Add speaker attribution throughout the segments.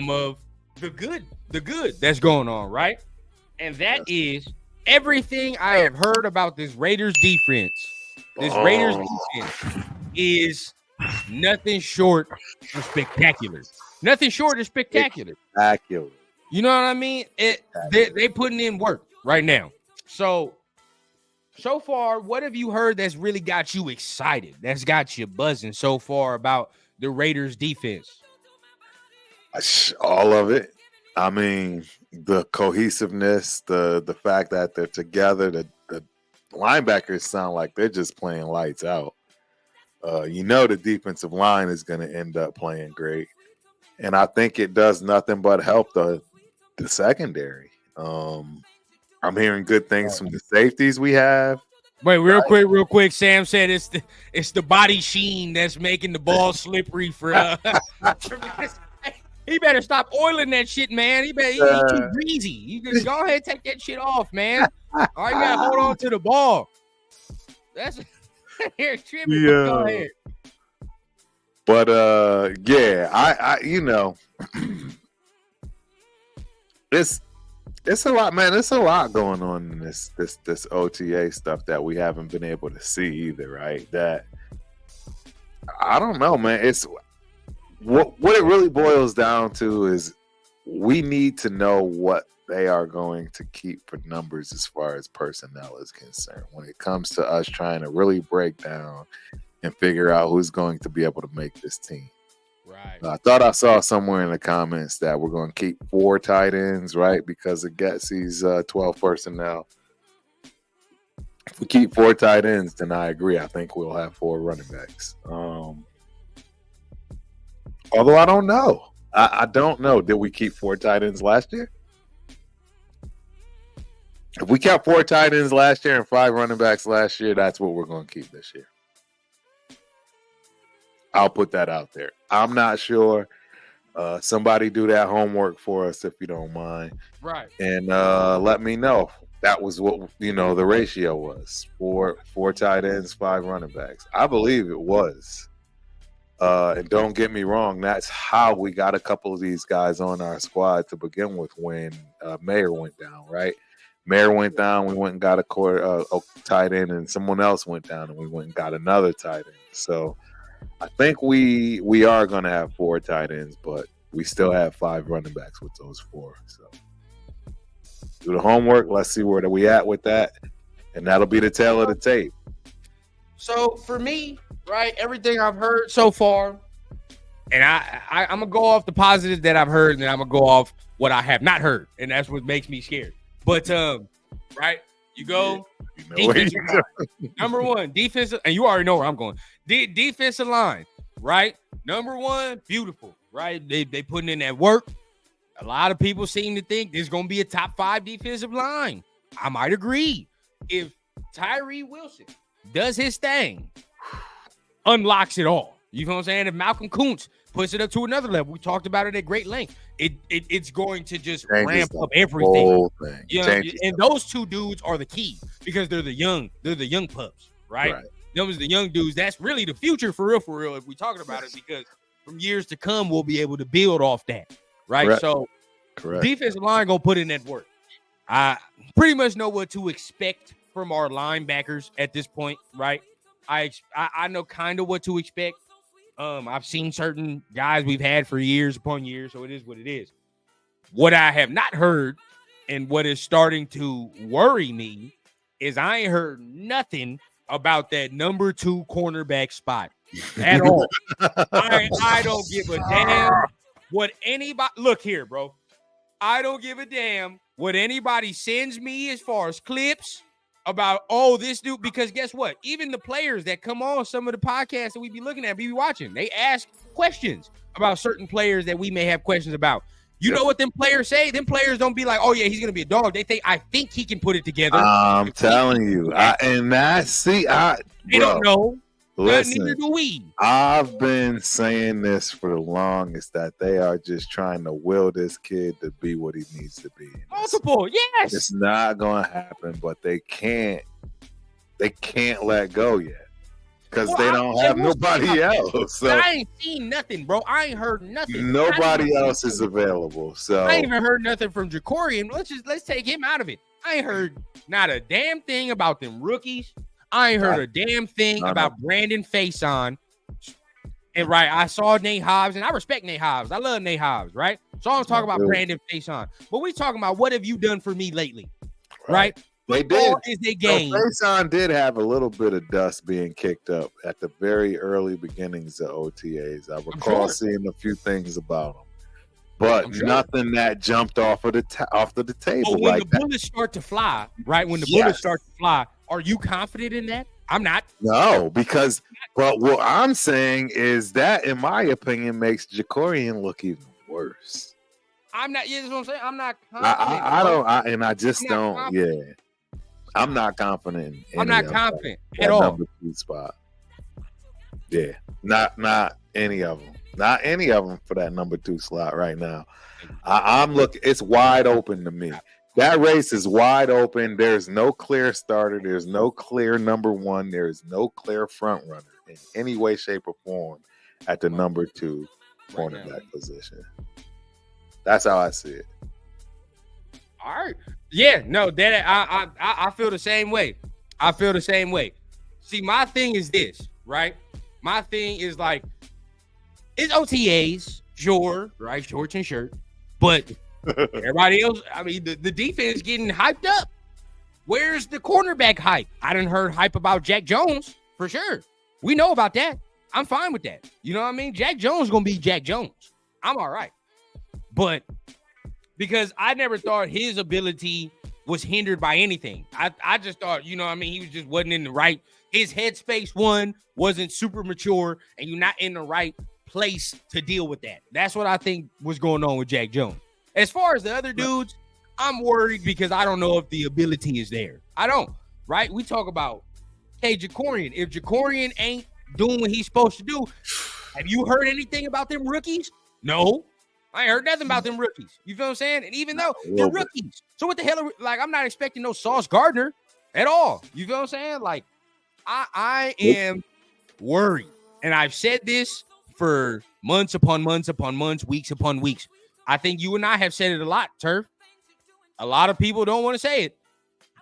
Speaker 1: some of the good that's going on, right? And that is everything I have heard about this Raiders defense. This Raiders defense is nothing short of spectacular. Nothing short of spectacular.
Speaker 2: Spectacular.
Speaker 1: You know what I mean? They putting in work right now. So far, what have you heard that's really got you excited? That's got you buzzing so far about the Raiders defense?
Speaker 2: All of it. I mean, the cohesiveness, the fact that they're together, the linebackers sound like they're just playing lights out. The defensive line is going to end up playing great. And I think it does nothing but help the secondary. I'm hearing good things from the safeties we have.
Speaker 1: Wait, real quick. Sam said it's the body sheen that's making the ball slippery for he better stop oiling that shit, man. He too greasy. You can go ahead and take that shit off, man. All right, you gotta hold on to the ball. That's here tripping. Yeah. Go ahead.
Speaker 2: But I it's a lot, man. It's a lot going on in this OTA stuff that we haven't been able to see either, right? That I don't know, man. It's what it really boils down to is we need to know what they are going to keep for numbers as far as personnel is concerned when it comes to us trying to really break down and figure out who's going to be able to make this team.
Speaker 1: Right.
Speaker 2: I thought I saw somewhere in the comments that we're going to keep 4 tight ends, right? Because of Getsy's 12 personnel. If we keep 4 tight ends, then I agree. I think we'll have 4 running backs. Although I don't know. I don't know. Did we keep 4 tight ends last year? If we kept 4 tight ends last year and 5 running backs last year, that's what we're going to keep this year. I'll put that out there. I'm not sure. Somebody do that homework for us if you don't mind.
Speaker 1: Right.
Speaker 2: And let me know. That was what the ratio was. 4 tight ends, 5 running backs. I believe it was. And don't get me wrong, that's how we got a couple of these guys on our squad to begin with when Mayer went down, right? Mayer went down, we went and got a tight end, and someone else went down, and we went and got another tight end. So I think we are going to have 4 tight ends, but we still have 5 running backs with those 4. So do the homework. Let's see where we at with that, and that'll be the tail of the tape.
Speaker 1: So for me, right, everything I've heard so far, and I'm going to go off the positives that I've heard, and then I'm going to go off what I have not heard, and that's what makes me scared. But, right, you go, defensive line. Number 1, defensive, and you already know where I'm going. Defensive line, right? Number 1, beautiful, right? They putting in that work. A lot of people seem to think there's going to be a top 5 defensive line. I might agree. If Tyree Wilson does his thing, unlocks it all. You know what I'm saying? If Malcolm Kuntz puts it up to another level, we talked about it at great length. It's going to just ramp up everything. And those 2 dudes are the key because they're the young pups, right? Those are the young dudes. That's really the future for real. If we're talking about it, because from years to come, we'll be able to build off that, right?
Speaker 2: Correct.
Speaker 1: So,
Speaker 2: Correct.
Speaker 1: Defensive line gonna put in that work. I pretty much know what to expect from our linebackers at this point, right? I know kind of what to expect. I've seen certain guys we've had for years upon years, so it is what it is. What I have not heard and what is starting to worry me is I ain't heard nothing about that number 2 cornerback spot at all. I don't give a damn what anybody – look here, bro. I don't give a damn what anybody sends me as far as clips about, this dude, because guess what? Even the players that come on some of the podcasts that we be looking at, we be watching, they ask questions about certain players that we may have questions about. You know what them players say? Them players don't be like, oh, yeah, he's going to be a dog. They think, I think he can put it together.
Speaker 2: I'm telling you.
Speaker 1: They don't know.
Speaker 2: Listen,
Speaker 1: neither do we.
Speaker 2: I've been saying this for the longest, that they are just trying to will this kid to be what he needs to be.
Speaker 1: Multiple, yes.
Speaker 2: It's not going to happen, but they can't let go yet. because they don't have nobody else. So
Speaker 1: I ain't seen nothing, bro. I ain't heard nothing.
Speaker 2: Nobody else is available. So
Speaker 1: I ain't even heard nothing from Jacorian. Let's take him out of it. I ain't heard not a damn thing about them rookies. I ain't heard a damn thing about Brandon Faison. And right, I saw Nate Hobbs, and I respect Nate Hobbs. I love Nate Hobbs, right? So I was talking about Brandon Faison. But we talking about what have you done for me lately, right?
Speaker 2: They did.
Speaker 1: Is a game.
Speaker 2: Faison did have a little bit of dust being kicked up at the very early beginnings of OTAs. I recall seeing a few things about him, but nothing that jumped off of the table.
Speaker 1: But when the bullets start to fly, right? When the bullets start to fly, are you confident in that? I'm not.
Speaker 2: No, because but what I'm saying is that, in my opinion, makes Jacorian look even worse.
Speaker 1: I'm not. Yeah, that's what I'm saying. I'm not confident.
Speaker 2: I'm not confident.
Speaker 1: I'm not confident at all.
Speaker 2: Number 2 spot. Yeah, not any of them. Not any of them for that number 2 slot right now. I'm looking. It's wide open to me. That race is wide open. There's no clear starter. There's no clear number 1. There's no clear front runner in any way, shape, or form at the number 2 cornerback position. That's how I see it.
Speaker 1: All right. Yeah, no, that I feel the same way. I feel the same way. See, my thing is this, right? My thing is like, it's OTAs, sure, right? Shorts and shirt. But everybody else, I mean, the defense getting hyped up. Where's the cornerback hype? I done heard hype about Jack Jones, for sure. We know about that. I'm fine with that. You know what I mean? Jack Jones going to be Jack Jones. I'm all right. But because I never thought his ability was hindered by anything. I just thought, you know what I mean, he just wasn't in the right, his headspace wasn't super mature, and you're not in the right place to deal with that. That's what I think was going on with Jack Jones. As far as the other dudes, I'm worried because I don't know if the ability is there. I don't, right? We talk about, hey, Jacorian. If Jacorian ain't doing what he's supposed to do, have you heard anything about them rookies? No. I ain't heard nothing about them rookies. You feel what I'm saying? And even though they're rookies. So what the hell I'm not expecting no Sauce Gardner at all. You feel what I'm saying? Like, I am worried. And I've said this for months upon months upon months, weeks upon weeks. I think you and I have said it a lot, Turf. A lot of people don't want to say it.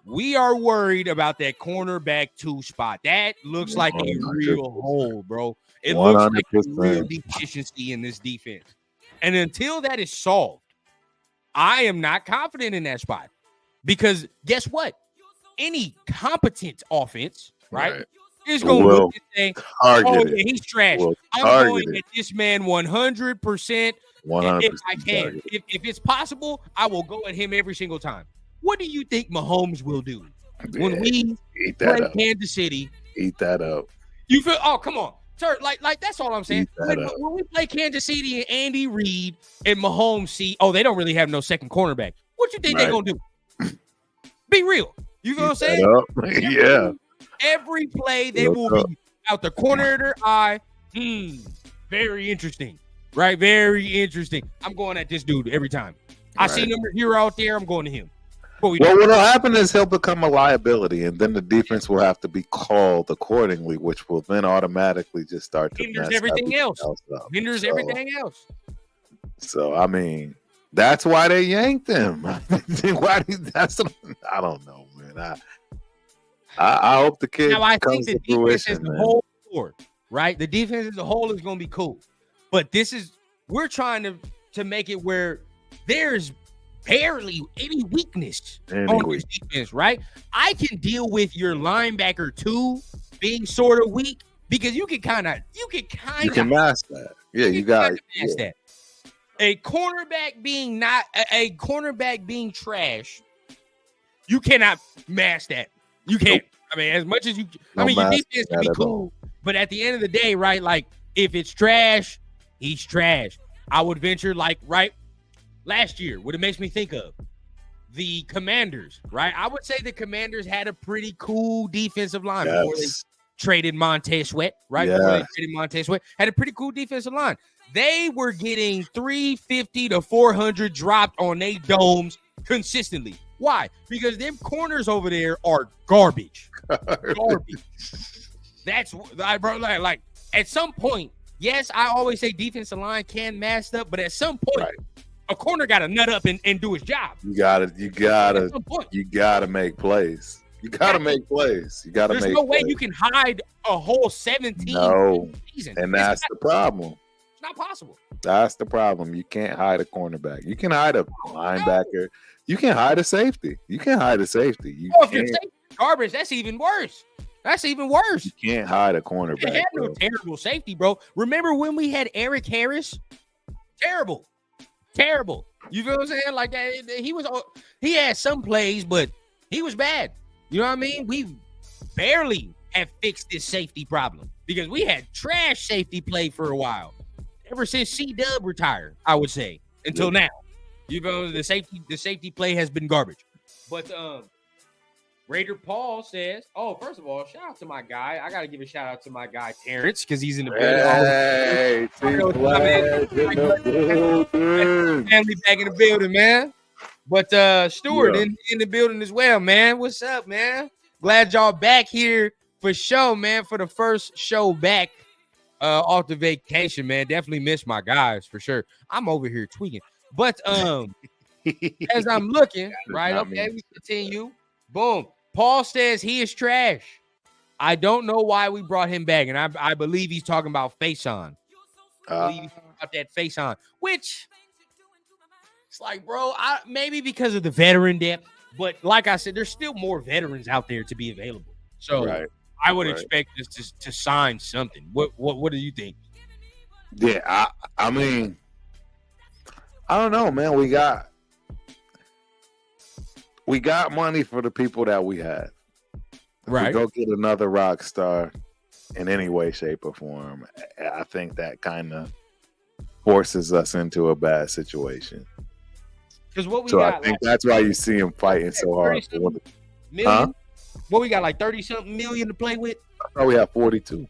Speaker 1: We are worried about that cornerback 2 spot. That looks like a real hole, bro. It 100%. Looks like a real deficiency in this defense. And until that is solved, I am not confident in that spot. Because guess what? Any competent offense, right, is going to look and say, oh, yeah, he's trash. I'm going at this man 100%. 100%. If I can. If it's possible, I will go at him every single time. What do you think Mahomes will do when we play Kansas City?
Speaker 2: Eat that up.
Speaker 1: You feel? Oh, come on. Sir, like that's all I'm saying. When we play Kansas City and Andy Reid and Mahomes see, oh, they don't really have no second cornerback. What you think they're going to do? Be real. You know what I'm saying?
Speaker 2: Yeah.
Speaker 1: Every play, they will be out the corner of their eye. Very interesting. Right? Very interesting. I'm going at this dude every time. I see number hero out there. I'm going to him.
Speaker 2: Well, what'll happen is he'll become a liability, and then the defense will have to be called accordingly, which will then automatically just start to
Speaker 1: hinders everything else. Hinders everything else.
Speaker 2: So I mean, that's why they yanked him. I don't know, man. I hope the kid.
Speaker 1: Now I think the defense as a whole, right? The defense as a whole is going to be cool, but we're trying to make it where there's barely any weakness on this defense, right? I can deal with your linebacker 2 being sort of weak because you can mask that. Yeah, you got that. A cornerback being trash, you cannot mask that. You can't. I mean, as much as you, your defense can be cool, but at the end of the day, right? Like, if it's trash, he's trash. I would venture, last year, what it makes me think of, the Commanders, right? I would say the Commanders had a pretty cool defensive line before they traded Montez Sweat, right? Before they traded Montez Sweat, had a pretty cool defensive line. They were getting 350 to 400 dropped on their domes consistently. Why? Because them corners over there are garbage. Garbage. That's like, bro, like at some point, yes, I always say defensive line can mask up, but at some point, a corner got to nut up and do his job.
Speaker 2: You gotta make plays. You gotta make plays.
Speaker 1: There's no way you can hide a whole 17 season.
Speaker 2: And that's the problem.
Speaker 1: It's not possible.
Speaker 2: That's the problem. You can't hide a cornerback. You can hide a linebacker. You can hide a safety. You can hide a safety.
Speaker 1: If you're garbage, that's even worse. You
Speaker 2: can't hide a cornerback.
Speaker 1: They had no terrible safety, bro. Remember when we had Eric Harris? Terrible. You feel what I'm saying? Like that, he had some plays, but he was bad. You know what I mean? We barely have fixed this safety problem because we had trash safety play for a while. Ever since C-Dub retired, I would say, until now. You know, the safety play has been garbage. But Raider Paul says, first of all, shout out to my guy. I got to give a shout out to my guy, Terrence, because he's in the building. Family back in the building, man. But Stewart in the building as well, man. What's up, man? Glad y'all back here for show, man, for the first show back off the vacation, man. Definitely miss my guys for sure. I'm over here tweaking. But as I'm looking, right, okay, we continue. Boom. Paul says he is trash. I don't know why we brought him back, and I believe he's talking about face on. I believe he's talking about that face on, which it's like, bro, maybe because of the veteran depth, but like I said, there's still more veterans out there to be available. So I would expect us to sign something. What do you think?
Speaker 2: Yeah, I mean, I don't know, man. We got money for the people that we had. If we go get another rock star in any way, shape, or form, I think that kind of forces us into a bad situation.
Speaker 1: Because what we
Speaker 2: got, I think that's why you see him fighting so hard.
Speaker 1: Million? What we got, like 30-something million to play with?
Speaker 2: I thought we had 42.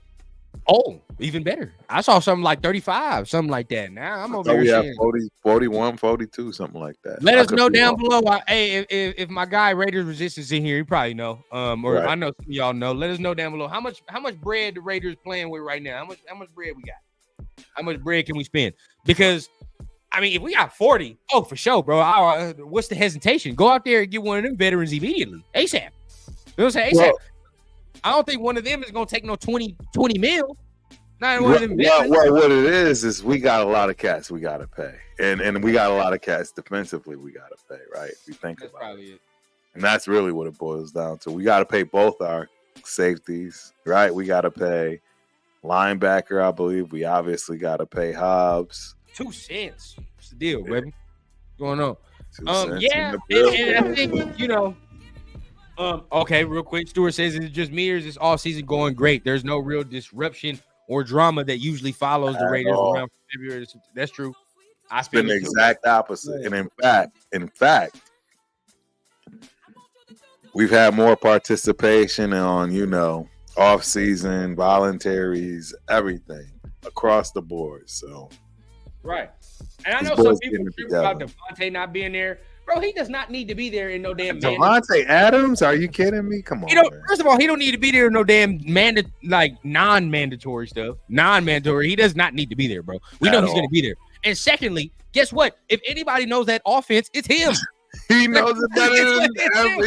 Speaker 1: Oh, even better. I saw something like 35, something like that. Now I'm over here saying
Speaker 2: 40, 41, 42, something like that.
Speaker 1: Let us know down below. Hey, if my guy Raiders Resistance in here, you probably know. I know some of y'all know. Let us know down below how much bread the Raiders playing with right now. How much bread we got? How much bread can we spend? Because I mean, if we got 40, for sure, bro. What's the hesitation? Go out there and get one of them veterans immediately, ASAP. You know what I'm saying? ASAP. Well, I don't think one of them is gonna take no 20 mil. Not one of them.
Speaker 2: Well, what it is we got a lot of cats we gotta pay, and we got a lot of cats defensively we gotta pay, right? If you think about it, and that's really what it boils down to. We gotta pay both our safeties, right? We gotta pay linebacker. I believe we obviously gotta pay Hobbs.
Speaker 1: 2 cents. What's the deal, baby? What's going on?
Speaker 2: 2 cents
Speaker 1: and I think okay, real quick. Stewart says, is it just me or is this all season going great? There's no real disruption or drama that usually follows the Raiders around February. That's true.
Speaker 2: It's been the exact opposite. And in fact, we've had more participation on, off-season, voluntaries, everything across the board. So
Speaker 1: right. And I know some people trip about Devontae not being there. Bro, he does not need to be there in no damn
Speaker 2: Devontae Adams? Are you kidding me? Come on.
Speaker 1: First of all, he don't need to be there in no damn non-mandatory stuff. Non-mandatory. He does not need to be there, bro. We know he's going to be there. And secondly, guess what? If anybody knows that offense, it's him.
Speaker 2: He knows it better than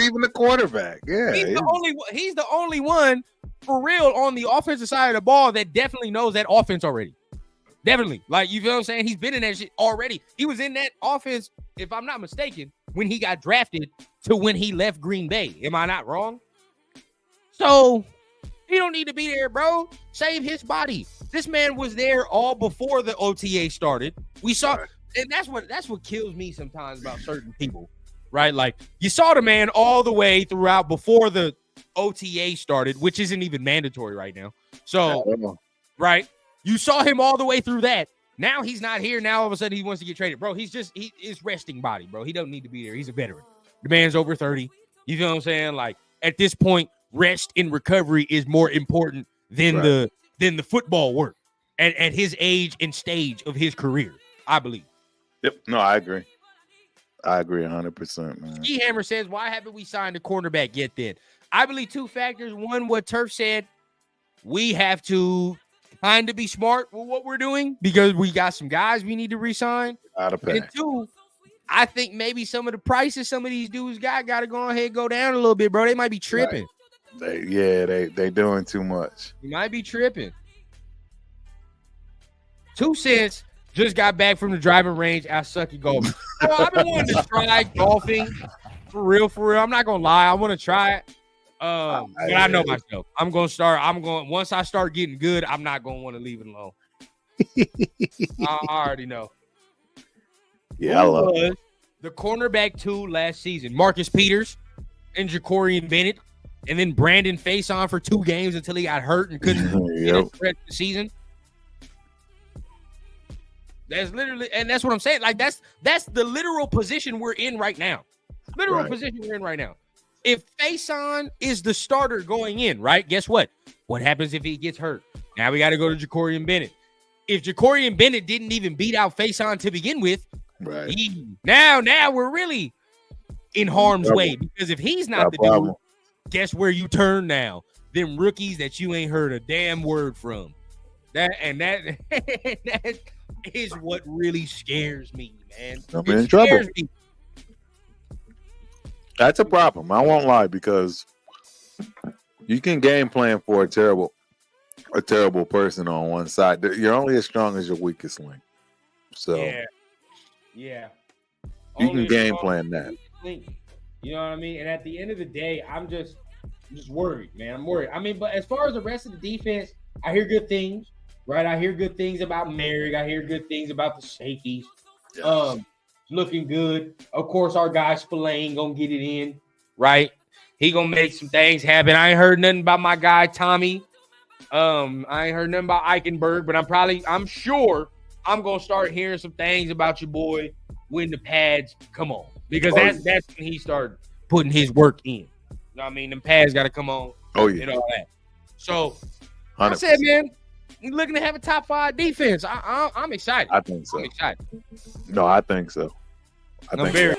Speaker 2: even the quarterback. Yeah.
Speaker 1: He's the only one for real on the offensive side of the ball that definitely knows that offense already. Definitely. Like, you feel what I'm saying? He's been in that shit already. He was in that offense, if I'm not mistaken, when he got drafted to when he left Green Bay. Am I not wrong? So, he don't need to be there, bro. Save his body. This man was there all before the OTA started. We saw, and that's what kills me sometimes about certain people, right? Like, you saw the man all the way throughout before the OTA started, which isn't even mandatory right now. So, right? You saw him all the way through that. Now he's not here. Now all of a sudden he wants to get traded. Bro, he is resting body, bro. He don't need to be there. He's a veteran. The man's over 30. You feel what I'm saying? Like, at this point, rest and recovery is more important than the football work at his age and stage of his career, I believe.
Speaker 2: Yep. No, I agree. I agree 100%, man.
Speaker 1: Ski Hammer says, why haven't we signed a cornerback yet then? I believe 2 factors. One, what Turf said. we have to kind of be smart with what we're doing because we got some guys we need to re-sign.
Speaker 2: Out of pay.
Speaker 1: And two, I think maybe some of the prices some of these dudes got to go ahead and go down a little bit, bro. They might be tripping.
Speaker 2: Right. They doing too much.
Speaker 1: You might be tripping. 2 cents just got back from the driving range. I suck at golfing. So I've been wanting to try golfing for real. I'm not gonna lie. I want to try it. But I know myself. Once I start getting good, I'm not gonna want to leave it alone. I already know.
Speaker 2: Yeah, I love it.
Speaker 1: The cornerback 2 last season, Marcus Peters and Ja'Cory Bennett, and then Brandon Faison for 2 games until he got hurt and couldn't finish the season. That's literally, and that's what I'm saying. Like that's the literal position we're in right now. Position we're in right now. If Faison is the starter going in, right? Guess what? What happens if he gets hurt? Now we got to go to Ja'Cory Bennett. If Ja'Cory Bennett didn't even beat out Faison to begin with,
Speaker 2: right?
Speaker 1: Now we're really in harm's way because if he's not the dude, guess where you turn now? Them rookies that you ain't heard a damn word from. That is what really scares me, man.
Speaker 2: I'm in trouble. That's a problem. I won't lie because you can game plan for a terrible person on one side. You're only as strong as your weakest link. So
Speaker 1: yeah.
Speaker 2: You can game plan that.
Speaker 1: You know what I mean? And at the end of the day, I'm just worried, man. I'm worried. I mean, but as far as the rest of the defense, I hear good things, right? I hear good things about Merrick. I hear good things about the safeties. Yes. Looking good. Of course, our guy Spillane gonna get it in, right? He gonna make some things happen. I ain't heard nothing about my guy Tommy. I ain't heard nothing about Eichenberg, but I'm sure I'm gonna start hearing some things about your boy when the pads come on. Because that's when he started putting his work in. You know what I mean? Them pads gotta come on.
Speaker 2: Oh yeah.
Speaker 1: And all that. So
Speaker 2: 100%.
Speaker 1: I said, man, we're looking to have a top 5 defense. I'm excited.
Speaker 2: I think so.
Speaker 1: I'm excited.
Speaker 2: No, I think so.
Speaker 1: I'm very